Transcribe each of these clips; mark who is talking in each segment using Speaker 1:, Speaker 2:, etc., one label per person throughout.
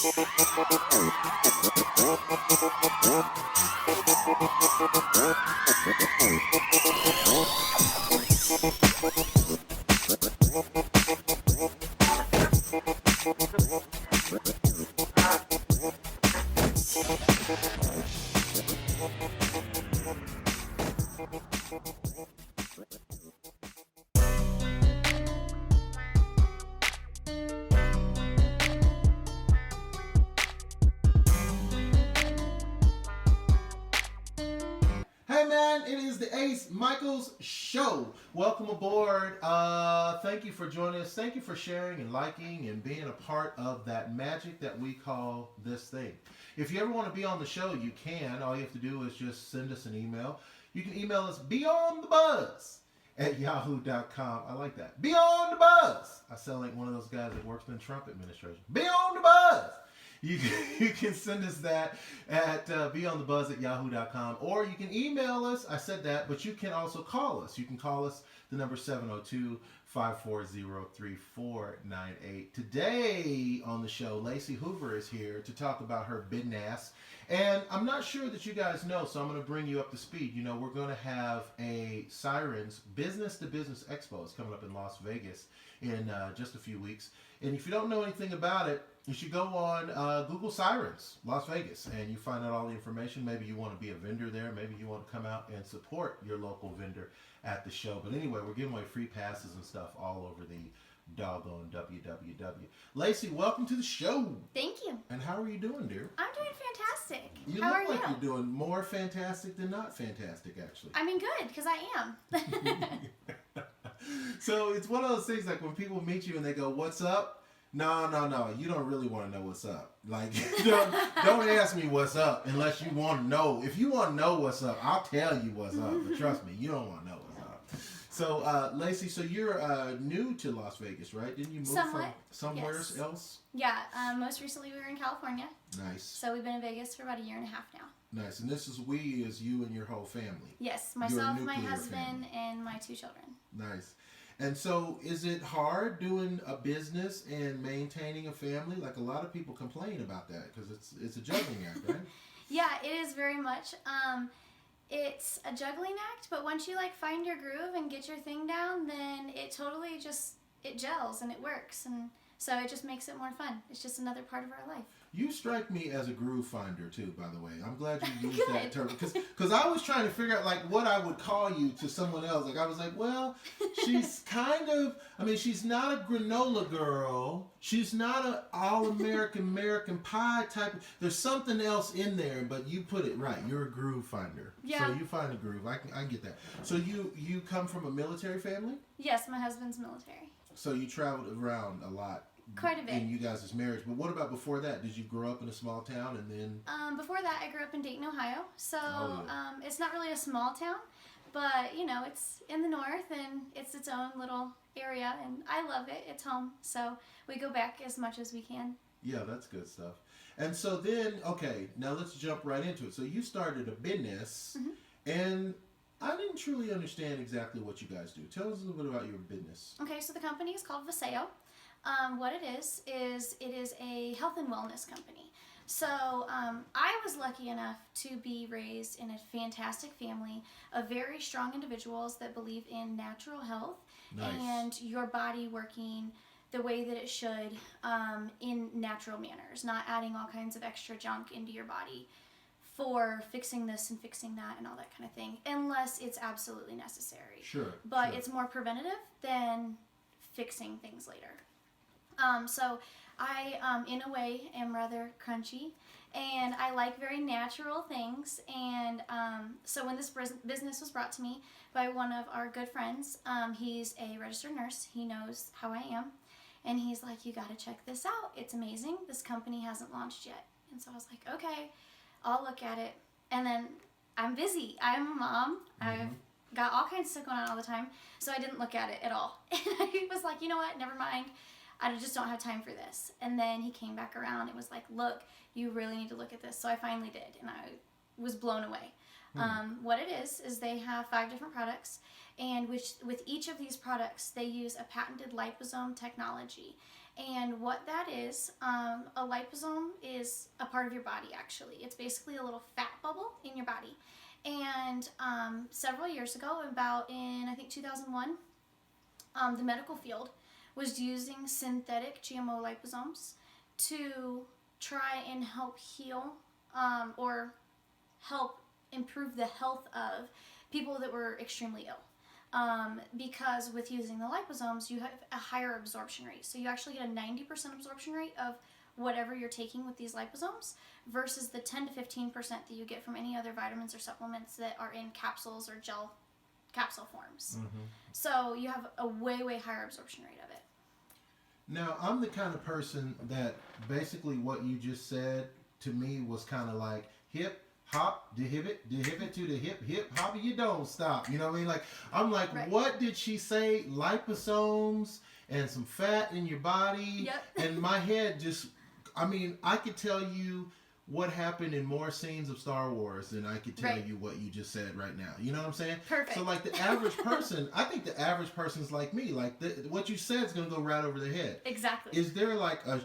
Speaker 1: Hey man, it is the Ace Micheals Show. Welcome aboard. Thank you for joining us. Thank you for sharing and liking and being a part of that magic that we call this thing. If you ever want to be on the show, you can. All you have to do is just send us an email. You can email us beyondthebuzz@yahoo.com. I like that. Beyond the Buzz. I sound like one of those guys that works in the Trump administration. Beyond the Buzz. You can send us that at beyondthebuzz@yahoo.com, or you can email us. I said that, but you can also call us. You can call us. The number 702-540-3498. Today on the show, Lacey Hoover is here to talk about her business. And I'm not sure that you guys know, so I'm going to bring you up to speed. You know, we're going to have a Sirens Business to Business Expo. It's coming up in Las Vegas in just a few weeks. And if you don't know anything about it, you should go on Google Sirens, Las Vegas, and you find out all the information. Maybe you want to be a vendor there. Maybe you want to come out and support your local vendor at the show. But anyway, we're giving away free passes and stuff all over the doggone WWW. Lacey, welcome to the show.
Speaker 2: Thank you.
Speaker 1: And how are you doing, dear?
Speaker 2: I'm doing fantastic.
Speaker 1: You
Speaker 2: how
Speaker 1: look
Speaker 2: are
Speaker 1: like
Speaker 2: you?
Speaker 1: You're doing more fantastic than not fantastic, actually.
Speaker 2: I mean, good, because I am.
Speaker 1: So it's one of those things like when people meet you and they go, "What's up?" No. You don't really want to know what's up. Like, don't ask me what's up unless you want to know. If you want to know what's up, I'll tell you what's up. But trust me, you don't want to know what's up. So, Lacey, so you're new to Las Vegas, right? Didn't you move from somewhere else?
Speaker 2: Yeah. Most recently, we were in California.
Speaker 1: Nice.
Speaker 2: So we've been in Vegas for about a year and a half now.
Speaker 1: Nice. And this is we as you and your whole family.
Speaker 2: Yes. Myself, my
Speaker 1: nuclear
Speaker 2: husband,
Speaker 1: family.
Speaker 2: and my 2 children.
Speaker 1: Nice. And so, is it hard doing a business and maintaining a family? Like a lot of people complain about that because it's a juggling act, right?
Speaker 2: Yeah, it is very much. It's a juggling act, but once you like find your groove and get your thing down, then it totally it gels and it works, and so it just makes it more fun. It's just another part of our life.
Speaker 1: You strike me as a groove finder too, by the way. I'm glad you used that term because I was trying to figure out like what I would call you to someone else. Like I was like, well, she's kind of. I mean, she's not a granola girl. She's not an American pie type. There's something else in there, but you put it right. You're a groove finder.
Speaker 2: Yeah.
Speaker 1: So you find a groove. I get that. So you come from a military family?
Speaker 2: Yes, my husband's military.
Speaker 1: So you traveled around a lot.
Speaker 2: Quite a bit.
Speaker 1: In you guys' marriage. But what about before that? Did you grow up in a small town and then...
Speaker 2: Before that, I grew up in Dayton, Ohio. So it's not really a small town, but, you know, it's in the north and it's its own little area, and I love it. It's home. So we go back as much as we can.
Speaker 1: Yeah, that's good stuff. And so then, okay, now let's jump right into it. So you started a business, and I didn't truly understand exactly what you guys do. Tell us a little bit about your business.
Speaker 2: Okay, so the company is called VASAYO. What it is a health and wellness company. So I was lucky enough to be raised in a fantastic family of very strong individuals that believe in natural health and your body working the way that it should in natural manners, not adding all kinds of extra junk into your body for fixing this and fixing that and all that kind of thing, unless it's absolutely necessary.
Speaker 1: Sure.
Speaker 2: But it's more preventative than fixing things later. So I, in a way, am rather crunchy, and I like very natural things, and so when this business was brought to me by one of our good friends, he's a registered nurse, he knows how I am, and he's like, you gotta check this out, it's amazing, this company hasn't launched yet. And so I was like, okay, I'll look at it, and then I'm busy, I'm a mom, I've got all kinds of stuff going on all the time, so I didn't look at it at all, and I was like, you know what, never mind. I just don't have time for this. And then he came back around and was like, look, you really need to look at this. So I finally did, and I was blown away. What it is they have 5 different products, And with each of these products, they use a patented liposome technology. And what that is, a liposome is a part of your body, actually. It's basically a little fat bubble in your body. And several years ago, about in, I think, 2001, the medical field was using synthetic GMO liposomes to try and help heal or help improve the health of people that were extremely ill. Because with using the liposomes, you have a higher absorption rate. So you actually get a 90% absorption rate of whatever you're taking with these liposomes versus the 10 to 15% that you get from any other vitamins or supplements that are in capsules or gel capsule forms. Mm-hmm. So you have a way, way higher absorption rate of it.
Speaker 1: Now, I'm the kind of person that basically what you just said to me was kind of like hip, hop, dehibit to the hip, hop, you don't stop. You know what I mean? Like, I'm like, right. What did she say? Liposomes and some fat in your body.
Speaker 2: Yep.
Speaker 1: And my head just, I mean, I could tell you what happened in more scenes of Star Wars than I could tell you what you just said right now. You know what I'm saying?
Speaker 2: Perfect.
Speaker 1: So, like, the average person, I think the average person's like me. Like, what you said is going to go right over their head.
Speaker 2: Exactly.
Speaker 1: Is there, like, a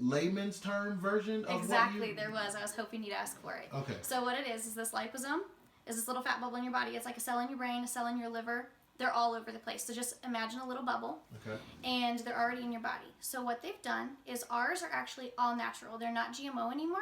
Speaker 1: layman's term version of
Speaker 2: exactly,
Speaker 1: what you...
Speaker 2: there was. I was hoping you'd ask for it.
Speaker 1: Okay.
Speaker 2: So what it is this liposome, is this little fat bubble in your body. It's like a cell in your brain, a cell in your liver. They're all over the place. So just imagine a little bubble.
Speaker 1: Okay.
Speaker 2: And they're already in your body. So what they've done is ours are actually all natural. They're not GMO anymore.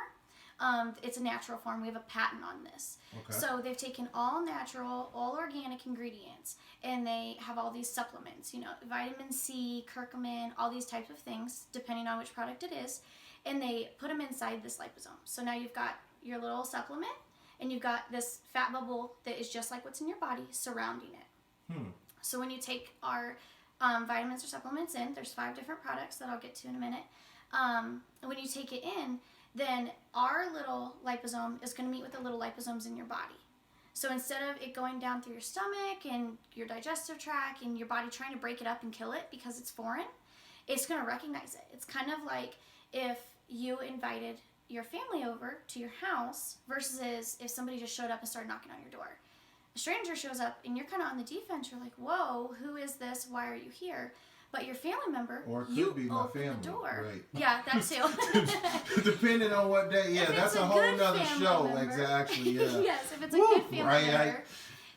Speaker 2: It's a natural form. We have a patent on this.
Speaker 1: Okay.
Speaker 2: So they've taken all natural, all organic ingredients, and they have all these supplements, you know, vitamin C, curcumin, all these types of things, depending on which product it is, and they put them inside this liposome. So now you've got your little supplement, and you've got this fat bubble that is just like what's in your body surrounding it. So when you take our vitamins or supplements in, there's 5 different products that I'll get to in a minute. When you take it in, then our little liposome is going to meet with the little liposomes in your body. So instead of it going down through your stomach and your digestive tract and your body trying to break it up and kill it because it's foreign, it's going to recognize it. It's kind of like if you invited your family over to your house versus if somebody just showed up and started knocking on your door. A stranger shows up and you're kind of on the defense. You're like, whoa, who is this? Why are you here? But your family member,
Speaker 1: or it could
Speaker 2: you
Speaker 1: be my
Speaker 2: open
Speaker 1: family.
Speaker 2: the door.
Speaker 1: Right.
Speaker 2: Yeah, that too.
Speaker 1: Depending on what day. Yeah, that's a whole nother show.
Speaker 2: Member,
Speaker 1: exactly. Yeah.
Speaker 2: Yes, if it's a good family member,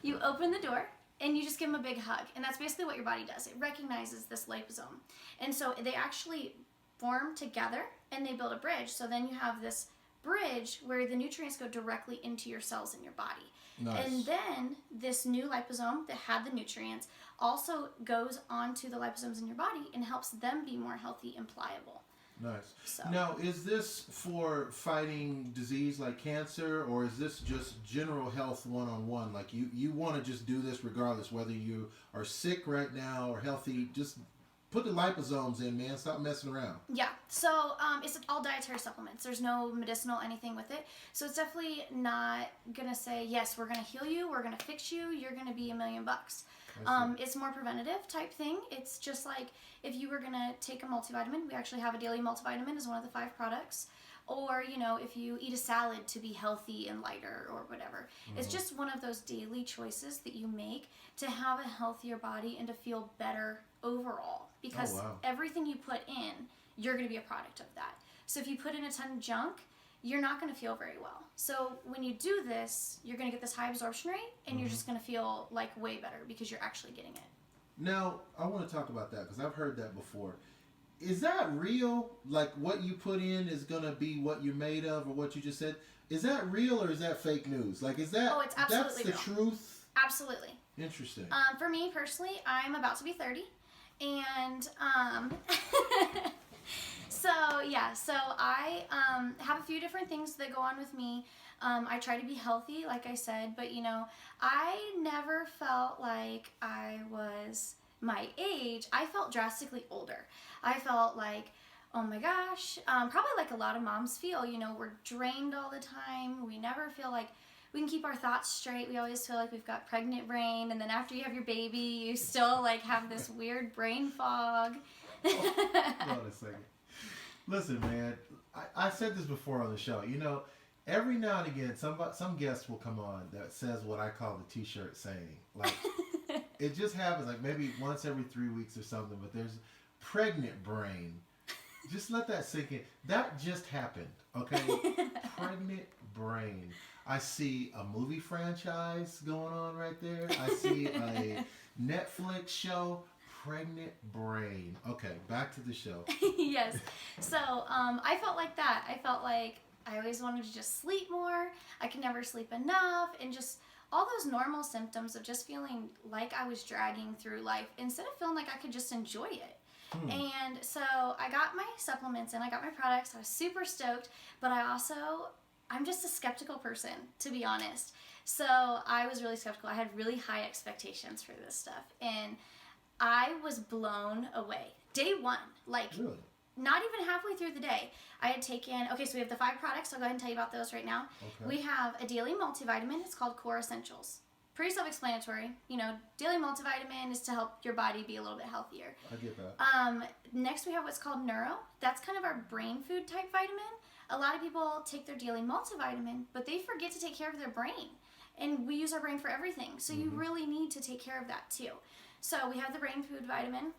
Speaker 2: you open the door and you just give them a big hug. And that's basically what your body does. It recognizes this liposome. And so they actually form together and they build a bridge. So then you have this bridge where the nutrients go directly into your cells in your body.
Speaker 1: Nice.
Speaker 2: And then this new liposome that had the nutrients also goes onto the liposomes in your body and helps them be more healthy and pliable.
Speaker 1: Nice.
Speaker 2: So.
Speaker 1: Now, is this for fighting disease like cancer, or is this just general health one-on-one? Like you want to just do this regardless whether you are sick right now or healthy, just put the liposomes in, man. Stop messing around.
Speaker 2: Yeah. So it's all dietary supplements. There's no medicinal anything with it. So it's definitely not going to say, yes, we're going to heal you. We're going to fix you. You're going to be $1 million. It's more preventative type thing. It's just like if you were going to take a multivitamin, we actually have a daily multivitamin as one of the 5 products. Or, you know, if you eat a salad to be healthy and lighter or whatever. Mm-hmm. It's just one of those daily choices that you make to have a healthier body and to feel better overall. Because everything you put in, you're going to be a product of that. So if you put in a ton of junk, you're not going to feel very well. So when you do this, you're going to get this high absorption rate, and you're just going to feel like way better because you're actually getting it.
Speaker 1: Now, I want to talk about that because I've heard that before. Is that real? Like what you put in is going to be what you're made of, or what you just said? Is that real or is that fake news? Like, is that
Speaker 2: it's absolutely
Speaker 1: that's the
Speaker 2: real.
Speaker 1: truth?
Speaker 2: Absolutely.
Speaker 1: Interesting.
Speaker 2: For me personally, I'm about to be 30, and so I have a few different things that go on with me. I try to be healthy, like I said, but I never felt like I was my age. I felt drastically older. I felt like, oh my gosh, probably like a lot of moms feel, we're drained all the time. We never feel like we can keep our thoughts straight. We always feel like we've got pregnant brain, and then after you have your baby, you still like have this weird brain fog.
Speaker 1: Hold on a second. Listen, man, I said this before on the show. Every now and again, some guest will come on that says what I call the T-shirt saying. Like, it just happens like maybe once every 3 weeks or something. But there's pregnant brain. Just let that sink in. That just happened. Okay, pregnant brain. I see a movie franchise going on right there. I see a Netflix show. Pregnant brain. Okay, back to the show.
Speaker 2: Yes. So I felt like that. I felt like I always wanted to just sleep more. I could never sleep enough, and just all those normal symptoms of just feeling like I was dragging through life instead of feeling like I could just enjoy it. And so I got my supplements and I got my products. I was super stoked, but I'm just a skeptical person, to be honest. So I was really skeptical. I had really high expectations for this stuff, and I was blown away. Day one, like
Speaker 1: Really?
Speaker 2: not even halfway through the day, I had taken, okay, so we have the 5 products. I'll go ahead and tell you about those right now.
Speaker 1: Okay.
Speaker 2: We have a daily multivitamin. It's called Core Essentials. Pretty self-explanatory. You know, daily multivitamin is to help your body be a little bit healthier.
Speaker 1: I get that.
Speaker 2: Next, we have what's called Neuro. That's kind of our brain food type vitamin. A lot of people take their daily multivitamin, but they forget to take care of their brain. And we use our brain for everything. So you really need to take care of that too. So we have the brain food vitamin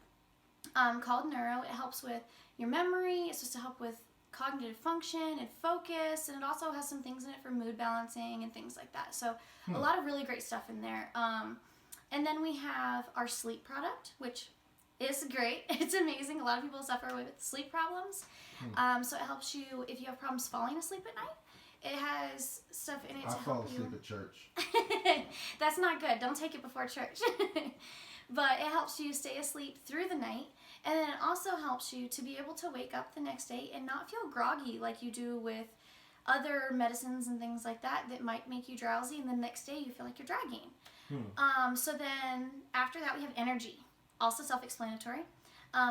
Speaker 2: called Neuro. It helps with your memory. It's supposed to help with cognitive function and focus, and it also has some things in it for mood balancing and things like that. So a lot of really great stuff in there. And then we have our sleep product, which is great. It's amazing. A lot of people suffer with sleep problems. So it helps you if you have problems falling asleep at night. It has stuff in it to help you.
Speaker 1: I fall asleep at church.
Speaker 2: That's not good. Don't take it before church. But it helps you stay asleep through the night. And then it also helps you to be able to wake up the next day and not feel groggy like you do with other medicines and things like that that might make you drowsy, and the next day you feel like you're dragging. So then after that we have energy, also self-explanatory.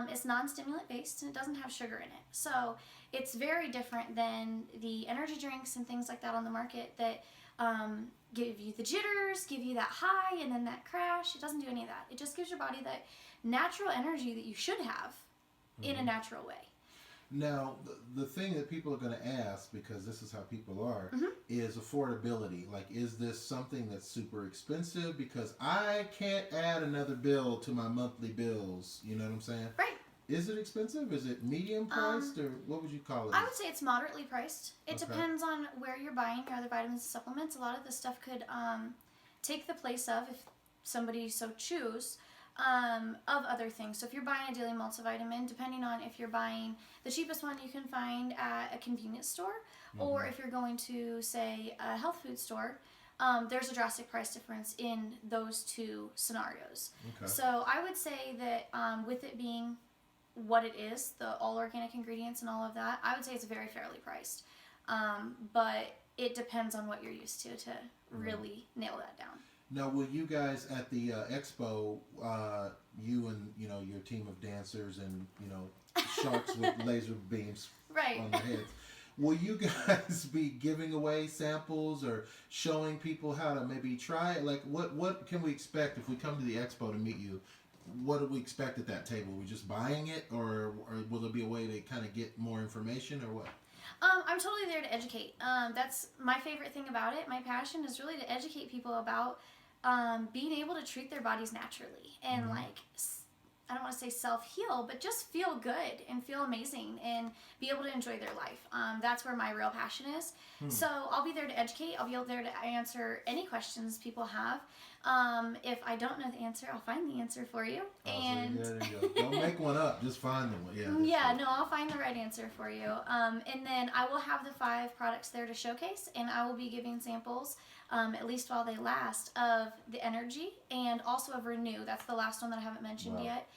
Speaker 2: It's non-stimulant based and it doesn't have sugar in it. So it's very different than the energy drinks and things like that on the market that give you the jitters, give you that high and then that crash. It doesn't do any of that. It just gives your body that natural energy that you should have in a natural way.
Speaker 1: Now, the thing that people are going to ask, because this is how people are, is affordability. Like, is this something that's super expensive? Because I can't add another bill to my monthly bills. You know what I'm saying?
Speaker 2: Right.
Speaker 1: Is it expensive? Is it medium priced, or what would you call it?
Speaker 2: I would say it's moderately priced. It
Speaker 1: Okay.
Speaker 2: depends on where you're buying your other vitamins and supplements. A lot of this stuff could take the place of, if somebody so choose, of other things. So if you're buying a daily multivitamin, depending on if you're buying the cheapest one you can find at a convenience store, or if you're going to, say, a health food store, there's a drastic price difference in those two scenarios.
Speaker 1: Okay.
Speaker 2: So I would say that with it being what it is, the all organic ingredients and all of that, I would say it's very fairly priced. But it depends on what you're used to really nail that down.
Speaker 1: Now, will you guys at the expo, you and your team of dancers and sharks with laser beams
Speaker 2: Right.
Speaker 1: on their heads, will you guys be giving away samples or showing people how to maybe try it? Like, what can we expect if we come to the expo to meet you? What do we expect at that table? Are we just buying it, or will there be a way to kind of get more information, or what?
Speaker 2: I'm totally there to educate. That's my favorite thing about it. My passion is really to educate people about being able to treat their bodies naturally and I don't want to say self-heal, but just feel good and feel amazing and be able to enjoy their life. That's where my real passion is. So I'll be there to educate. I'll be there to answer any questions people have. If I don't know the answer, I'll find the answer for you. And
Speaker 1: there you go. Don't make one up. Just find them.
Speaker 2: I'll find the right answer for you. And then I will have the 5 products there to showcase, and I will be giving samples, at least while they last, of the Energy and also of Renew. That's the last one that I haven't mentioned yet.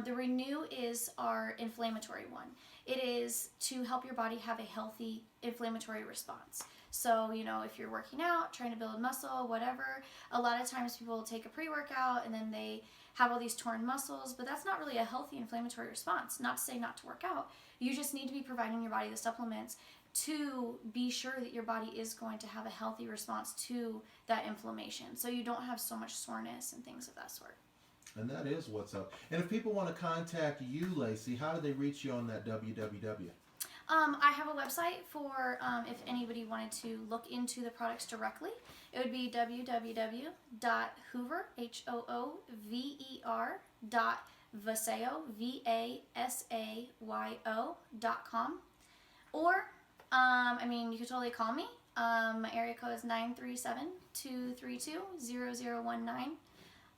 Speaker 2: The Renew is our inflammatory one. It is to help your body have a healthy inflammatory response. So, if you're working out, trying to build muscle, whatever, a lot of times people will take a pre-workout and then they have all these torn muscles, but that's not really a healthy inflammatory response. Not to say not to work out. You just need to be providing your body the supplements to be sure that your body is going to have a healthy response to that inflammation, so you don't have so much soreness and things of that sort.
Speaker 1: And that is what's up. And if people want to contact you, Lacey, how do they reach you on that www?
Speaker 2: I have a website for if anybody wanted to look into the products directly. It would be www.hoover, HOOVER.VASAYO, VASAYO.com. Or, you could totally call me. My area code is 937-232-0019.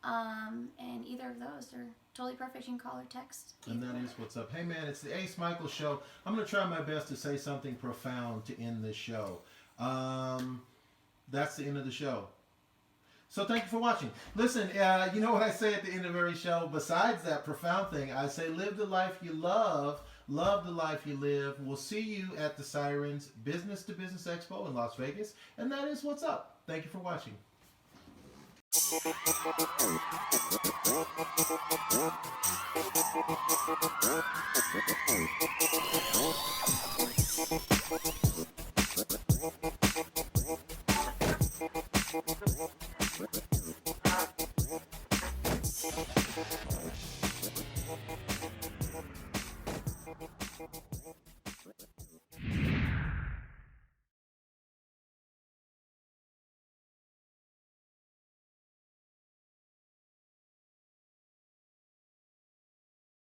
Speaker 2: And either of those are totally perfect. You can call or text.
Speaker 1: And that is what's up. Hey man, it's the Ace Micheals Show. I'm going to try my best to say something profound to end this show. That's the end of the show. So thank you for watching. Listen, you know what I say at the end of every show? Besides that profound thing, I say live the life you love the life you live. We'll see you at the Sirens Business to Business Expo in Las Vegas. And that is what's up. Thank you for watching.